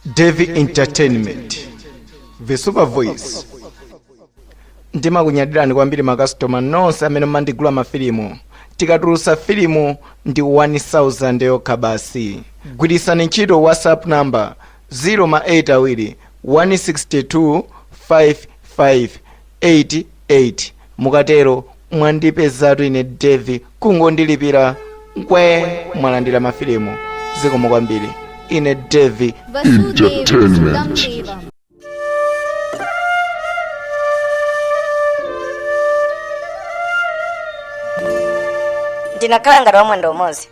Devi Entertainment, the super voice. Ndimakunyadirani kwambiri makastoma nonse amene mmandigula mafilimu. Tikatulusa filimu ndi 1000 yokha basi. Gwirisani ntchito WhatsApp number 082 162 5588. Mukatero mwandipezatu ine Devi kungondilipira mwalandira mafilimu. Zikomo kwambiri. Ine Devi Entertainment. Ndinakhala ngati wamwendo umodzi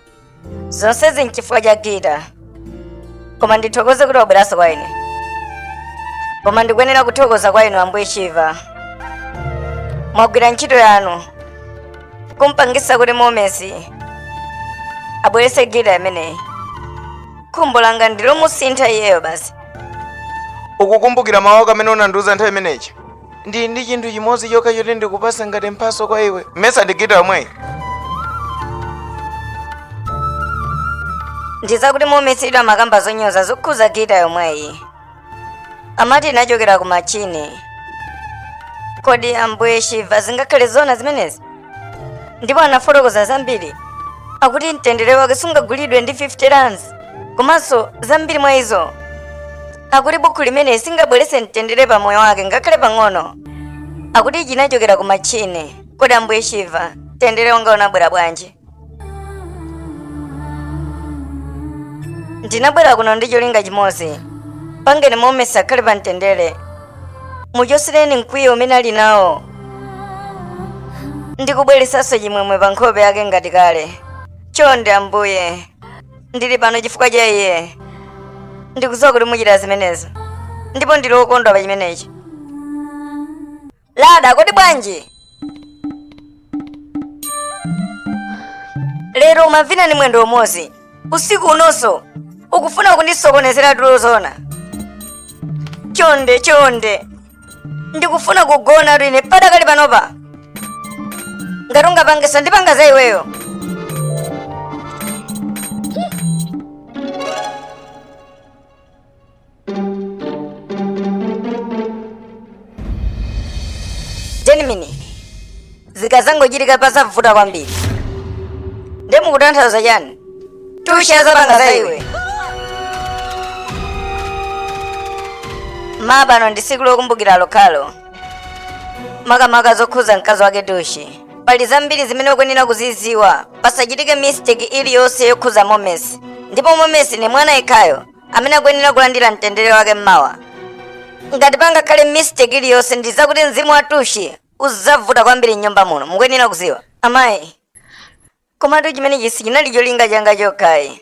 zonsezi nchifukwa cha Gita, koma ndithokoze kuti wabweranso kwa ine. Koma ndikuyenera kuthokoza kwa inu Ambuye Shiva, mwagwira ntchito yanu kumpangisa kuti Momesi abwerese Gita imeneyi. Khumbo langa ndilomusintha iyeyo basi. Ukukumbukira mawu amene unandiuza nthawi imeneyi? Ndi chinthu chimodzi chokha choti ndikupasa ngati mphaso kwa iwe. Mesa ndi Gita yomweyi. Ndizakuti Momesi idwa makamba zonyoza zokhuza Gita yomweyi. Amati inachokera ku machini. Kodi Ambuye Shiva zingakhale zona zimenezi? Ndipo anafotokoza zambiri. Akuti mtendere wake sungagulidwe ndi 50 rands. Komanso zambiri mwa izo akuti buku limene singabwerese mtendere pa moyo wake ngakhale pang'ono. Akuti chinachokera ku machini. Kodi Ambuye Shiva mtendere wanga unabwera bwanji? Ndinabwera kuno ndi cholinga chimodzi, pangeni Momesi akhale pa mtendere. Muchosireni mkwiyo umene ali nawo. Ndikubweresanso chimwemwe pa nkhope yake ngati kale. Chonde Ambuye, ndili pano chifukwa cha iye. Ndikudziwa kuti muchita zimenezo, ndipo ndili wokondwa pa chimenechi. Lada, kodi bwanji? Lero umavina ni mwendo umodzi usiku unonso ukufuna kundisokonezera tulo zona. Chonde ndikufuna kugona rine padakali panopa. Ngati ungapangeso ndipanga za iweyo. Jenimini zikazangochitika pasavuta kwambiri. Ndimukutanthauza chani? Tusha zapanga za iwe. Mabano ndi tsiku lokumbukira lokhalo, makamaka zokhuza mkazi wake Tushi. Pali zambiri zimene ukuyenera kuzidziwa pasachitike mistake iliyonse yokhuza Momesi. Ndipo Momesi ni mwana yekhayo amene akuyenera kulandira mtendere wake mmawa. Ngati pangakhale mistake iliyonse ndizakuti mzimu wa Tushi uzavuta kwambiri m'nyumba muno. Mukuyenera kudziwa amayi. Komatu chimenechi sichinali cholinga changa chokhayi.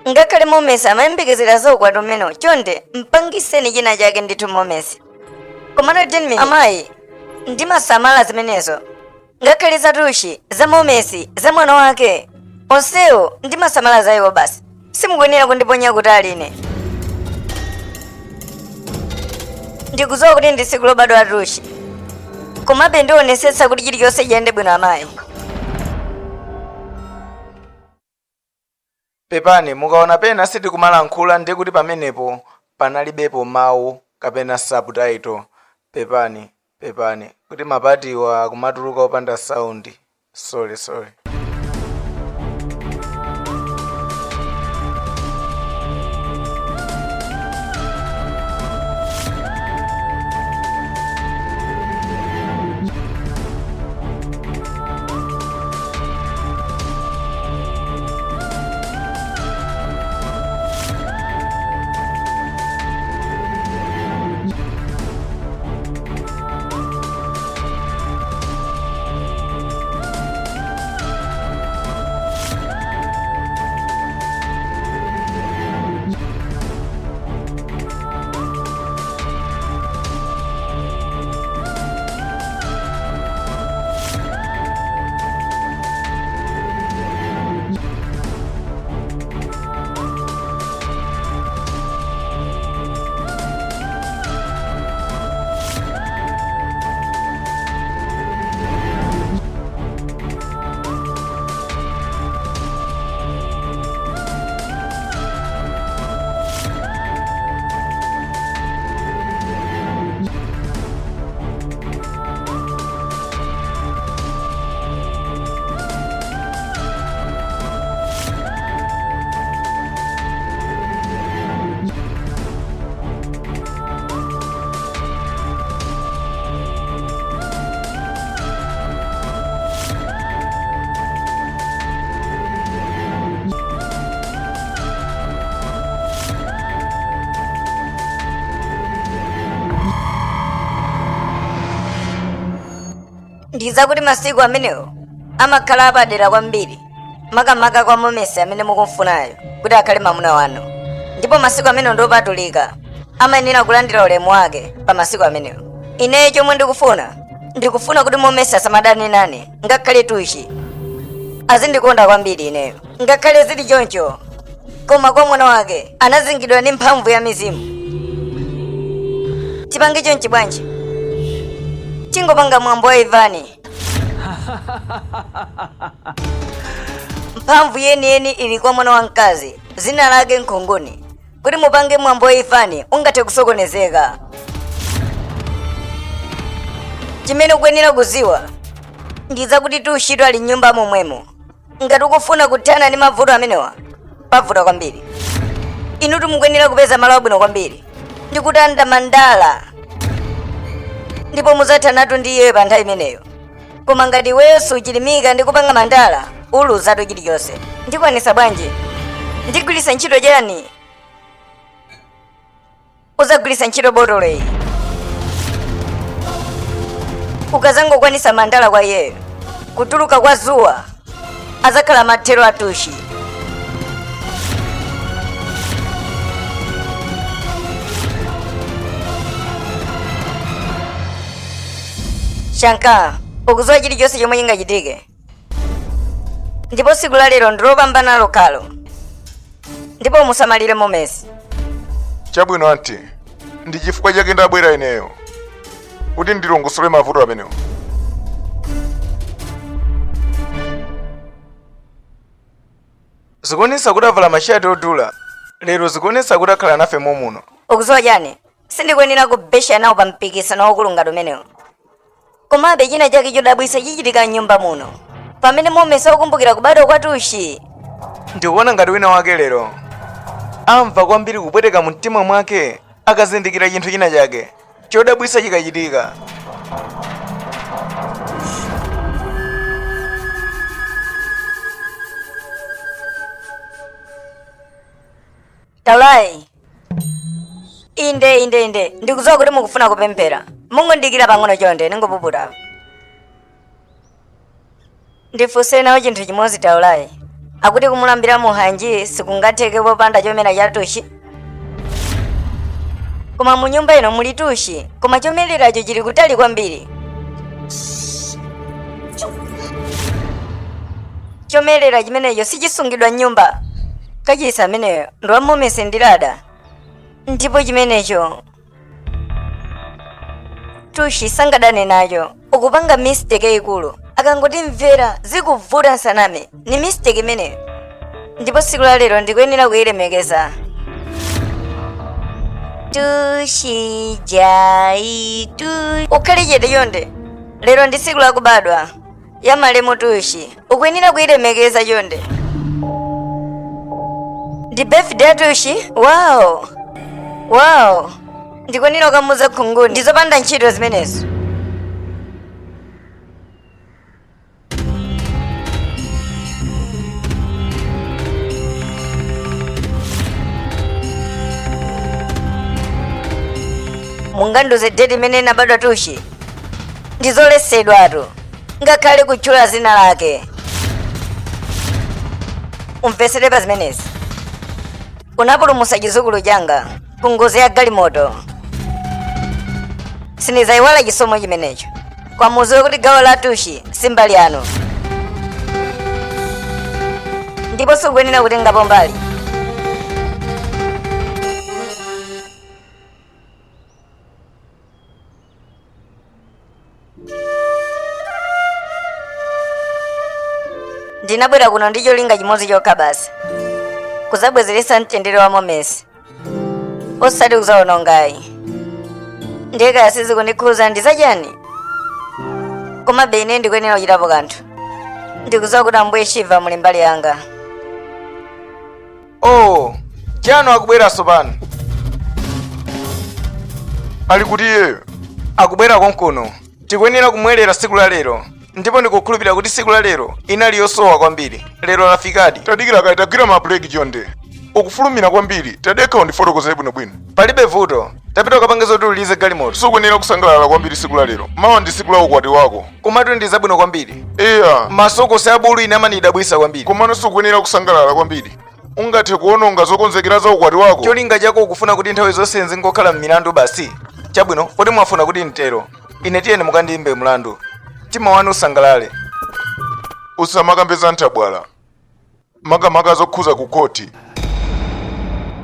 Ngakhale Momesi amayembekezera za ukwati umenewo, chonde mpangiseni china chake ndithu Momesi. Komatu Jenimini amayi, ndimasamala zimenezo. Ngakhale za Tushi, za Momesi, za mwana wake, onsewo ndimasamala za iwo basi. Simukuyenera kundiponya kutali ine. Ndikudziwa kuti ndi tsiku lobadwa Tushi, komabe ndionetsetsa kuti chilichonse chiyende bwino amayi. Pepani mukaona pena sitikumalankhula ndi kuti pamenepo panalibepo mawu kapena subtitle. Pepani kuti mapatiwa akumatuluka opanda sound. Sorry. ndiza kuti masiku amenewo amakhala apadera kwambiri makamaka kwa momesi amene mukumfunayo kuti akhale mamuna wanu, ndipo masiku amenewo ndiopatulika amayenera kulandira ulemu wake pa masiku amenewo. Ineyo chomwe ndikufuna kuti momesi asamadane nane, ngakhale Tushi azindikonda kwambiri ineyo. Ngakhale zili choncho, koma kwa mwana wake anazingidwa ndi mphamvu ya mizimu. Tipange chonchi bwanji, tingopanga mwambo wa Ivani. Mphamvu yeniyeni ili kwa mwana wamkazi, zina lake Nkhongoni. Kuti mupange mwambo wa Ivani ungathe kusokonezeka. Chimene ukuyenera kuziwa ndiza kuti Tushi ali nyumba momwemo. Ngati ukufuna kuthana ndi mavuto amenewa, pavuta kwambiri. Inu mukuyenera kupeza malo abwino kwambiri ndi kutanda mandala, ndipo mudzathanatu ndi iye pa nthawi imeneyo. Koma ngati iweyo suchilimika ndi kupanga mandala, uluzatu chilichonse. Ndikwanisa bwanji? Ndigwirisa ntchito chani? Uzagwirisa ntchito botolo iyi. Ukazangokwanisa mandala kwa iyeyo, kutuluka kwa zuwa azakhala mathero a Tushi. Shankar, ukuziwa chilichonse chomwe chingachitike. Ndipo siku la lero ndilopambana lokalo, ndipo musamalire momesi. Chabwino anti, ndi chifukwa chake ndabwera ineyo kuti ndilongosole mavuto amenewo. Zikuonesa kuti avala mashati odula, lero zikuonesa kuti akhala nafe momuno. Ukuziwa chani? Sindikuyenera kubesha nawo pa mpikisano waukulu ngati umenewo. Komabe china chake chodabwisa chichitika m'nyumba muno, pamene momesi akukumbukira kubadwa kwa Tushi. Ndikuona ngati wina wake lero amva kwambiri kupweteka mu mtima mwake akazindikira chinthu china chake chodabwisa chikachitika. Taulai, inde ndikuziwa kuti mukufuna kupemphera. Mungondikira pang'ono chonde ningopuputa. Ndifunse nawo chinthu chimodzi Taulai, akuti kumulambira muhanji sikungatheke popanda chomera cha Tushi. Koma mu nyumba ino muli Tushi, koma chomereracho chili kutali kwambiri. Chomerera chimenecho sichisungidwa nyumba. Kachisa ameneyo ndo amomesi ndilada. Ndipo chimenecho Tushi sangadane nacho. Ukupanga mistake ikulu, akangoti mvera zikuvuta nsaname, ni mistake imeneyo. Ndipo siku la lero ndikuyenera kuyilemekeza. Tushi jai tu. Ukhale chete chonde, lero ndi siku la kubadwa ya malemu Tushi, ukuyenera kuyilemekeza chonde. Ndi birthday ya Tushi? Wow. Ndikuyenera kukamuza Nkhongoni ndizopanda ntchito zimenezo. Munganduze date imene nabadwa Tushi ndizolesedwatu, ngakhale kutchula zina lake. Umvesere pa zimenezi. Unapulumutsa chizukulu changa ku ngozi ya galimoto. Sinizayiwala chisomo chimenecho. Kwa muziwe kuti gawo la Tushi simbali yanu, ndipo sikuyenera kutengapo mbali. Ndinabwera kuno ndi cholinga chimodzi chokha basi, kuzabwezeretsa mtendere wa momesi, osati kuzawonongayi. Ndeka asizi kundikhuza ndizachani, komabe ine ndikuyenera kuchitapo kanthu. Ndikudziwa kuti Ambuye Shiva muli mbali yanga. Oh, chano akubweranso pano. Ali kuti iyeyo Akubwera konkuno. Tikuyenera kumwerera siku la lero, ndipo ndikukhulupirira kuti siku la lero inali yosowa kwambiri. Lero lafikadi. tadikira kale tagwira mabuleki chonde. Ukufulumira kwambiri, tadekha undifotokozere bwinobwino. Palibe vuto. tapita ukapange zoti ulize galimoto. Sukuyenera kusangalala kwambiri siku la lero. Mawa ndi siku la ukwati wako. Komatu ndi zabwino kwambiri. Iya. Masokosi abulu ine amanidabwisa kwambiri. Komano sukuyenera kusangalala kwambiri. Ungathe kuononga zokonzekera za ukwati wako. Cholinga chako ukufuna kuti nthawi zonse nzingokhala m'milandu basi. Chabwino, kodi mwafuna kuti ntero. Ine tiyeni mukandiyimbe mlandu. Mtima wanu usangalale. Usamakambe nthabwala. Makamaka zokhuza ku koti.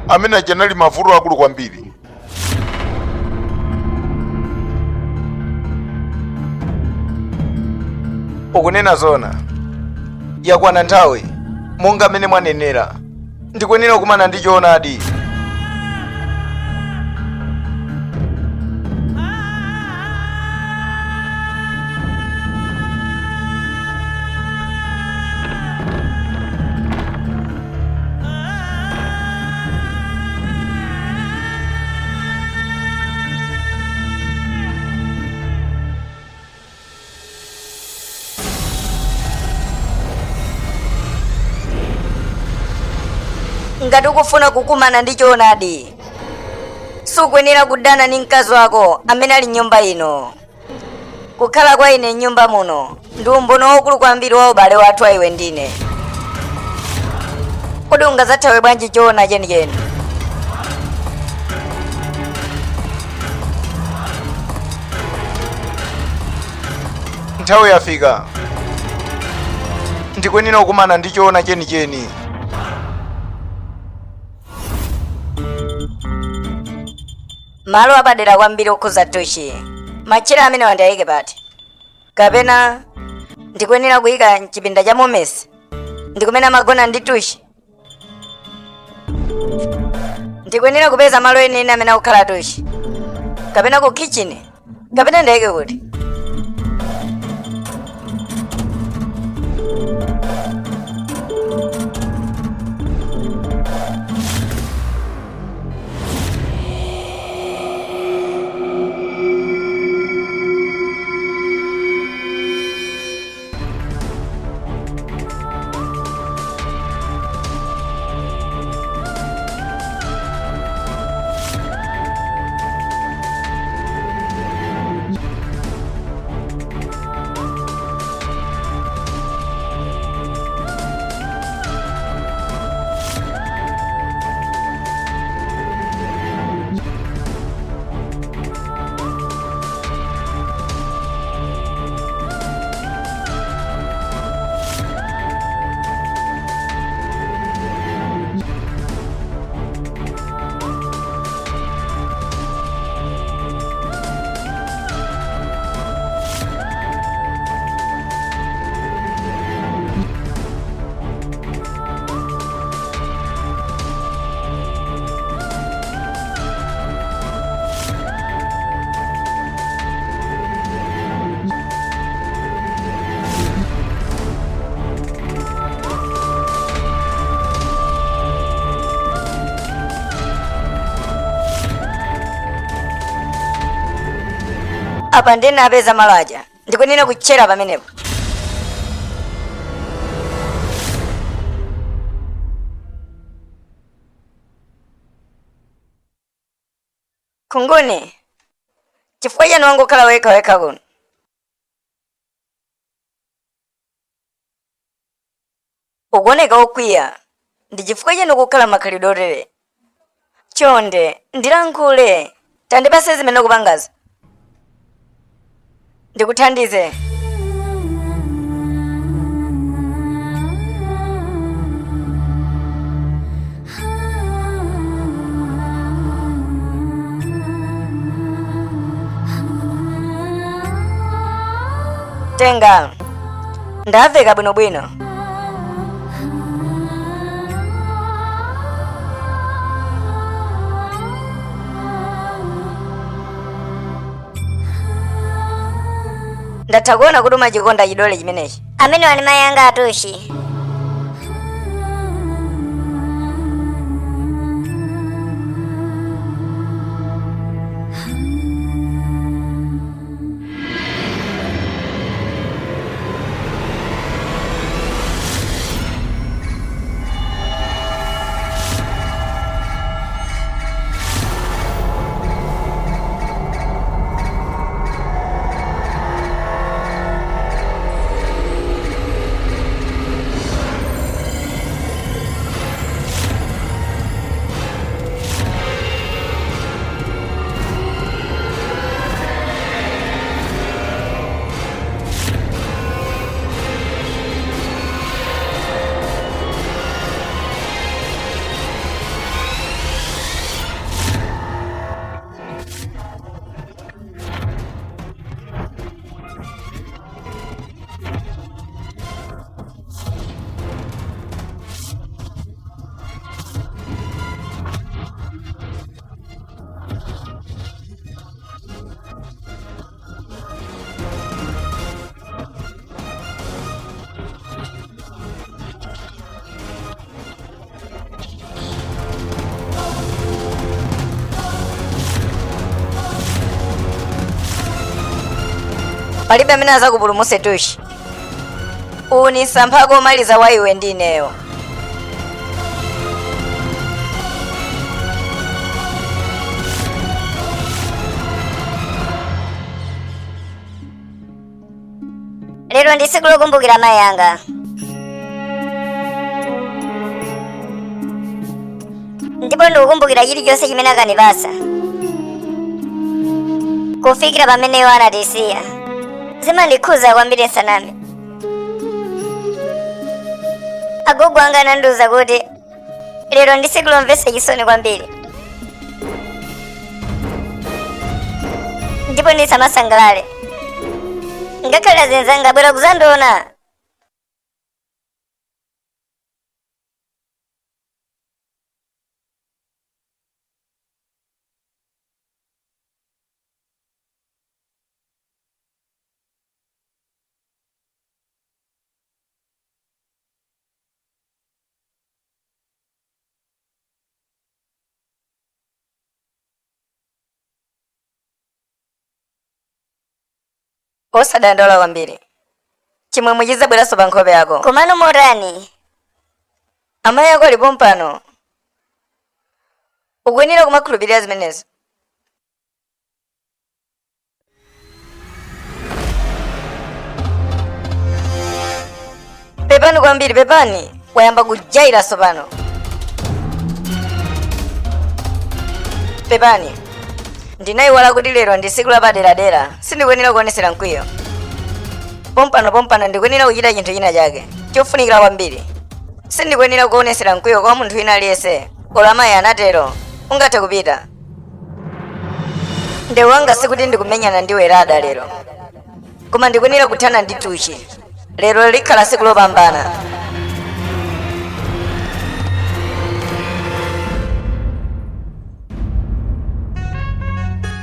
Amene anali mavuto akulu kwambiri. Ukunena zona. Yakwana nthawi. Monga amene mwanenera. Ndikuyenera kumana ndi choonadi. Ngati ukufuna kukumana ndi choonadi, sukuyenera kudana ndi mkazi wako amene ali nyumba ino. Kukhala kwa ine nyumba muno ndi umboni waukulu kwambiri wa ubale wathu a iwe ndine. Kodi ungazathawe bwanji choona chenicheni? Nthawi yafika. Ndikuyenera kukumana ndi choona chenicheni. Malo apadera kwambiri okhuza Toshi. Machira amene wandiyike pati. Kapena ndikuyenera kuyika mchipinda cha Momesi. Ndikumene amagona ndi Toshi. Ndikuyenera kupeza malo ene amene akukhala Toshi. Kapena ku kitchen. Kapena ndiyike kuti. Apa ndine apeza malo aja. Ndikuyenera kuchera pamenepo. Kunguni. Chifukwa chani wangokhala wekha kuno? Ukuoneka okwiya. Ndi chifukwa chani ukukhala makhalidwe otere? Chonde, ndilankhule. Tandipase zimene ukupangazo. Ndikuthandize. Tenga. Ndaveka bwinobwino. Ndatha kuona kuti umachikonda chidole chimenechi. Amene wali mayi anga Atoshi. palibe amene azakupulumutse Tushi. Uwu ni msampha omaliza wa iwe ndi ineyo. Lero ndi tsiku lokumbukira amayi anga. Ndipo ndikukumbukira chilichonse chimene akanipasa. Kufikira pamene iwo anatisiya. Zimandikhuza kwambiri nsaname. Agogo anga anandiwuza kuti lero ndi tsiku lomvetsa chisoni kwambiri. Ndipo ndisamasangalale. Ngakhale azinzanga abwera kuzandiona. Osadandaula kwambiri. Chimwemwe chizabweranso pa nkhope yako. Komano motani? Amayi ako alipo mpano. Ukuyenera kumakhulupirira zimenezo. Pepani kwambiri, pepani. Wayamba kujairaso pano. Pepani. Ndinayiwala kuti lero ndi tsiku lapaderadera. Sindikuyenera kuonesera mkwiyo. Pompano ndikuyenera kuchita chinthu china chake chofunikira kwambiri. Sindikuyenera kuonesera mkwiyo kwa munthu wina aliyense. Olo amayi anatero ungathe kupita. Ndewu wanga sikuti ndikumenyana ndiwe rada lero, koma ndikuyenera kuthana ndi Tushi. Lero likhala tsiku lopambana.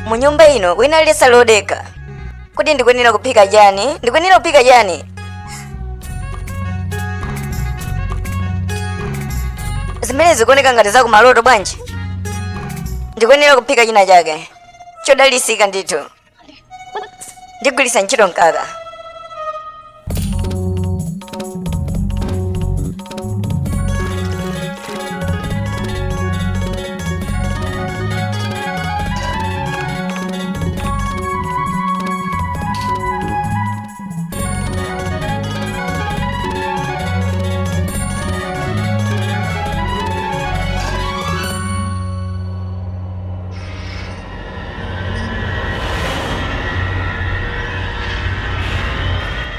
Mu nyumba ino wina aliyense lodeka kuti ndikuyenera kuphika chani, ndikuyenera kuphika chani. Zimene zikuoneka ngati zakumaloto bwanji. Ndikuyenera kuphika china chake chodalisika ndithu. Ndigwiritsa ntchito mkaka.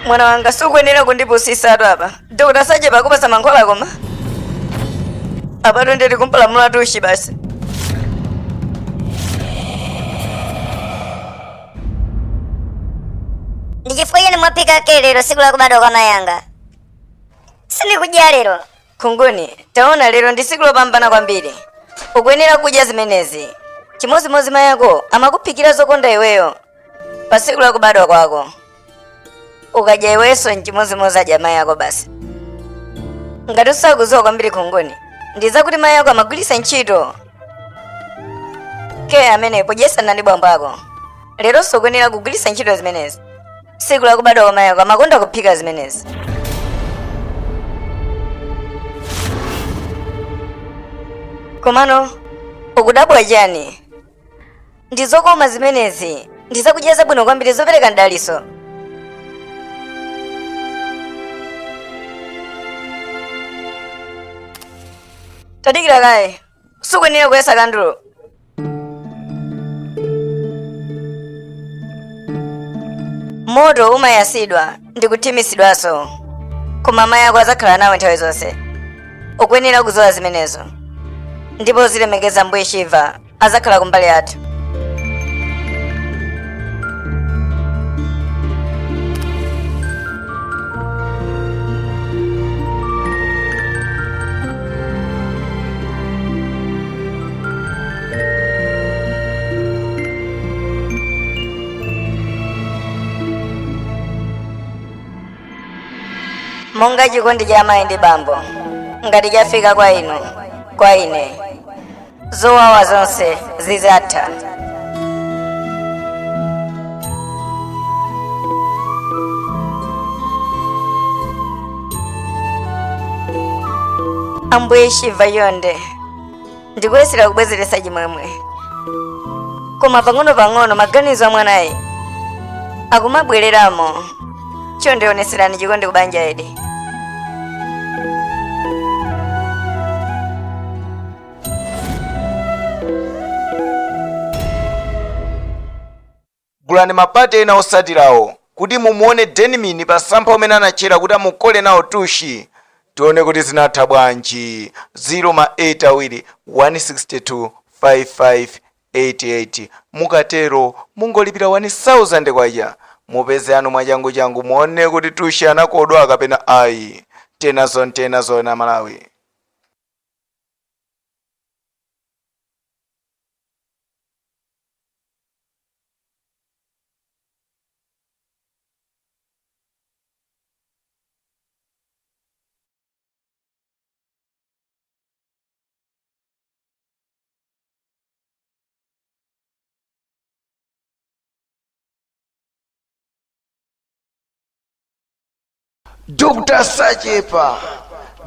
Mwana wanga sukuyenera kundipusisatu apa. Dr. Saje pakupasa mankhwala koma. Apato ndiri kumpalamula Tushi basi. Ndichifukwa chani mwaphika ke lero tsiku lakubadwa kwa amayi anga? Sindikudya lero. Khunguni, taona lero ndi tsiku lopambana kwambiri. Ukuyenera kudya zimenezi. Chimozimozi mayi ako amakuphikira zokonda iweyo pa tsiku lakubadwa kwako. Ukadya iwenso nchimozimozi adya mayi ako basi. Ngati usakudziwa kwambiri Khunguni, ndizakuti mayi ako amagwiritsa ntchito ke amenepo dyesana ndi bambo ako. Leronso ukuyenera kugwiritsa ntchito zimenezi. Tsiku lakubadwa kwa mayi ako amakonda kuphika zimenezi. Komano ukudabwa chani? Ndizokoma zimenezi. Ndizakudya zabwino kwambiri zopereka mdaliso. Tadikira kaye. Sukuyenera kuyesa kandulo. Moto umayasidwa ndi kuthimisidwanso. Koma amayi ako azakhala nawe nthawi zonse. Ukuyenera kudziwa zimenezo. Ndipo zilemekeza Mbuye Shiva azakhala kumbali yathu. Monga chikondi cha amayi ndi bambo ngati chafika kwa inu, kwa ine, zowawa zonse zizatha. Ambuye Shiva yonde ndikuyesera kubwezeretsa chimwemwe, koma pang'ono maganizo a mwanayi akumabwereramo. Chonde oneserani chikondi kubanja ili. gulani mapati ena osatirawo kuti mumuone Denimini pa sampha umene anachera kuti amukole nawo tushi. Tione kuti zinatha bwanji. 0 162 5588 mukatero mungolipira 1000 kwacha mupeze anu mwachangu muone kuti tushi anakodwa kapena ayi. Tenazo na Malawi.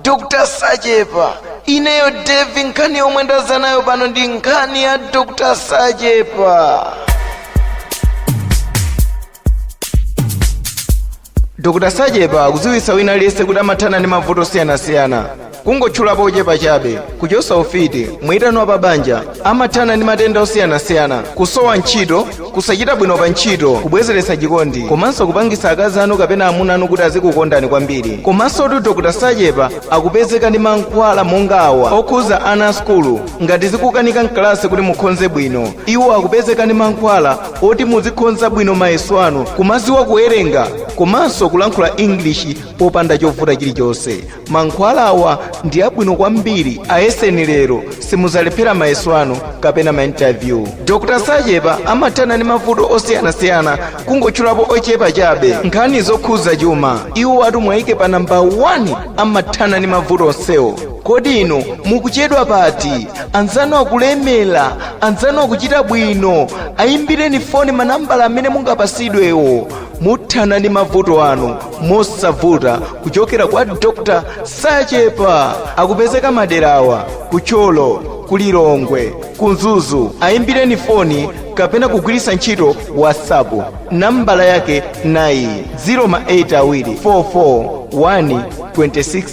Dr. Sachepa ineyo Devi nkhani yomwe ndaza nayo pano ndi nkhani ya Dr. Sachepa. Dr. Sachepa akudziwitsa wina aliyense kuti amathana ndi mavuto osiyanasiyana, kungotchulapo ochepa chabe, kuchosa ufiti, mwitano pa banja, amathana ndi matenda osiyanasiyana, kusowa ntchito, kusachita bwino pa ntchito, kubwezeretsa chikondi, komanso kupangitsa akazi anu kapena amuna anu kuti azikukondani kwambiri. Komanso Dr. Sachepa akupezeka ndi mankhwala monga awa okhuza ana a skulu ngati zikukanika mkalasi kuti mukhonze bwino. Iwo akupezeka ndi mankhwala oti muzikhonza bwino mayeso anu, kumaziwa kuwerenga, komanso kulankhula English popanda chovuta chilichonse. Mankhwala awa ndi abwino kwambiri, ayeseni lero simuzalephera mayeso anu kapena ma interview. Dr. Sachepa amathana ndi mavuto osiyanasiyana, kungotchulapo ochepa chabe. Nkhani zokhuza chuma, iwo atu mwayike pa namba 1 amathana ndi mavuto onsewo. Kodi inu mukuchedwa pati? Anzanu akulemera, anzanu akuchita bwino, ayimbireni foni manambala amene mungapasidwewo. Muthana ndi mavuto anu mosavuta kuchokera kwa Dr. Sachepa. Akupezeka maderawa kucholo, kulilongwe, kunzuzu. Ayimbireni foni kapena kugwiritsa ntchito WhatsApp. Nambala yake nayi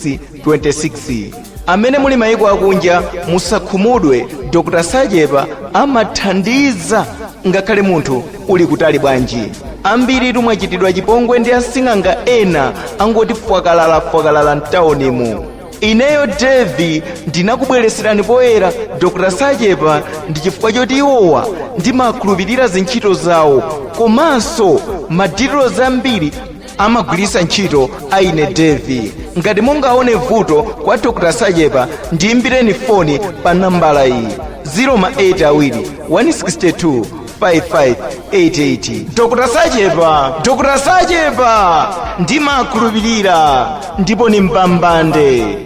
082412626. Amene muli mayiko akunja musakhumudwe, Dr. Sachepa amathandiza ngakhale munthu uli kutali bwanji. Ambiri mwachitidwa chipongwe ndi asing'anga ena angoti fwakalala mtaunimu. Ineyo Devi ndinakubweretserani poyera Dr. Sachepa ndi chifukwa choti iwowa ndimakhulupirira zintchito zawo, komanso madetails ambiri amagwiritsa ntchito aine Devi. Ngati mungaone vuto kwa Dr. Sachepa ndiyimbireni foni pa nambala iyi 0 162 5588. Dr. Sachepa ndimakhulupirira ndipo ni mbambande.